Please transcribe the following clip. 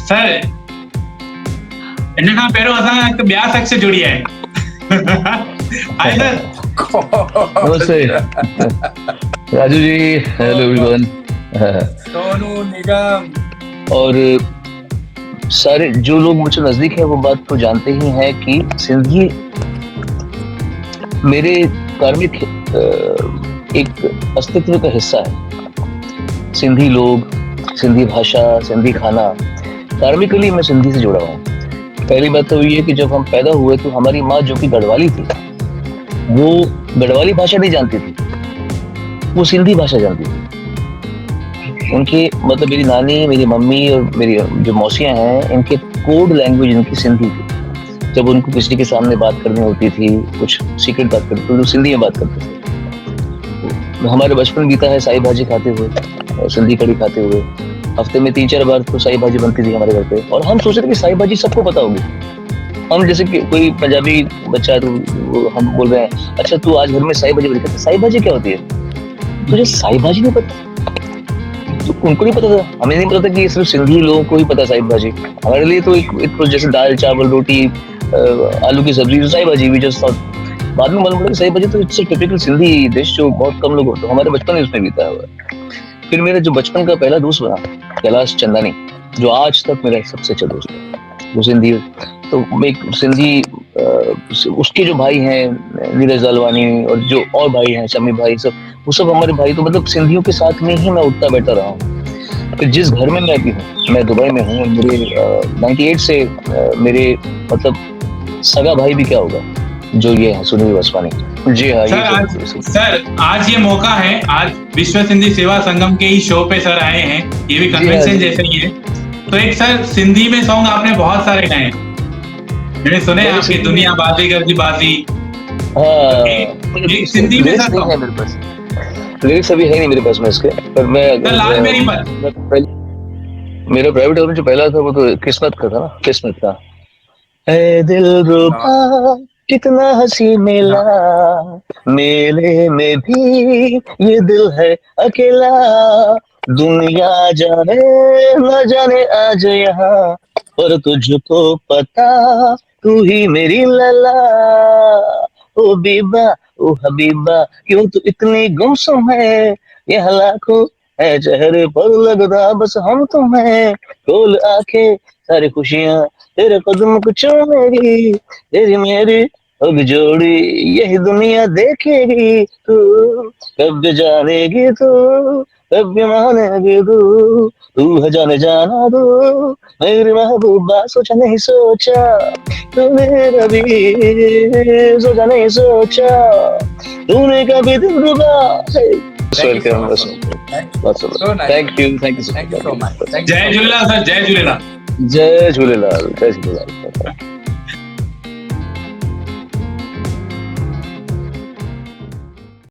Sir इन खां पहिरियों असां हिकु ॿिया शख़्स जुड़ी आहिनि। Hi sir. नमस्ते राजू जी। Hello everyone. सोनू निगम और सारे जो लोग मुझे नजदीक हैं वो बात तो जानते ही हैं कि सिंधी मेरे कार्मिक एक अस्तित्व का हिस्सा है। सिंधी लोग, सिंधी भाषा, सिंधी खाना, कार्मिकली मैं सिंधी से जुड़ा हूँ। पहली बात तो ये है कि जब हम पैदा हुए तो हमारी माँ जो कि गढ़वाली थी, वो गढ़वाली भाषा नहीं जानती थी, वो सिंधी भाषा जानती थी। उनके मतलब मेरी नानी, मेरी मम्मी और मेरी जो मौसियाँ हैं, इनके कोड लैंग्वेज इनकी सिंधी थी। जब उनको किसी के सामने बात करनी होती थी, कुछ सीक्रेट बात करते थे, तो सिंधी में बात करते थे। हमारे बचपन बीता है साई भाजी खाते हुए, सिंधी कड़ी खाते हुए। हफ्ते में 3-4 बार तो साई भाजी बनती थी हमारे घर पे, और हम सोचते थे कि साई भाजी सबको पता होगी। हम जैसे कि कोई पंजाबी बच्चा है तो हम बोल रहे हैं, अच्छा तू आज घर में साई भाजी बनी, कहते साई भाजी क्या होती है? तुझे साई भाजी नहीं पता? तो उनको नहीं पता था, हमें नहीं पता था कि सिर्फ सिंधी लोगों को ही पता साई भाजी। हमारे लिए तो एक जैसे दाल चावल रोटी आलू की सब्जी, साई भाजी भी जस्ट। बाद में मालूम पड़ा कि साई भाजी तो इट्स टिपिकल सिंधी डिश जो बहुत कम लोग होते हैं। हमारे बचपन में उसमें बीता हुआ है। फिर मेरा जो बचपन का पहला दोस्त बना कैलाश चंदानी, जो आज तक मेरा सबसे अच्छा दोस्त है, वो सिंधी। तो मैं एक सिंधी उसके जो भाई हैं नीरज लालवानी और जो और भाई हैं शमी भाई, सब वो सब हमारे भाई। तो मतलब सिंधियों के साथ में ही मैं उठता बैठा रहा हूँ। फिर जिस घर में मैं अभी हूँ, मैं दुबई में हूँ। मेरे 98 से मेरे मतलब सगा भाई भी क्या होगा जो ये है सुनील वसवानी। जी हाँ सर आज ये मौका है, आज विश्व सिंधी सेवा संगम के ही शो पे सर आए हैं, ये भी कन्वेंशन जैसे ही है। तो एक सर सिंधी में सॉन्ग आपने बहुत सारे गाए हैं, मैंने सुने आपकी दुनिया बाजीगर की बाजी। हाँ, सिंधी में सर नहीं है मेरे पास, लिरिक्स अभी है नहीं मेरे पास में इसके। पर मैं लाल मेरी पर मेरा प्राइवेट एल्बम जो पहला था वो तो किस्मत का था ना, किस्मत का। ऐ दिल रुबा कितना हंसी मेला, मेले में भी ये दिल है अकेला, दुनिया जाने न जाने आज यहाँ, पर तुझको पता तू ही मेरी लला। ओ बीबा ओ हबीबा क्यों तू इतनी गुमसुम है, यह लाखों है चेहरे पर लगता बस हम तुम्हें, खोल आंखें सारी खुशियां तेरे कदम को चूमेगी, तेरी मेरी अब जोड़ी यही दुनिया देखेगी, तू कब जानेगी, तू कब मानेगी, तू है जाने जाना तू मेरी महबूबा। सोचा नहीं सोचा तूने कभी, सोचा नहीं सोचा तूने कभी दिल रुबा। Thank you so much. जय झूलेलाल सर, जय झूलेलाल। जय झूलेलाल, जय झूलेलाल।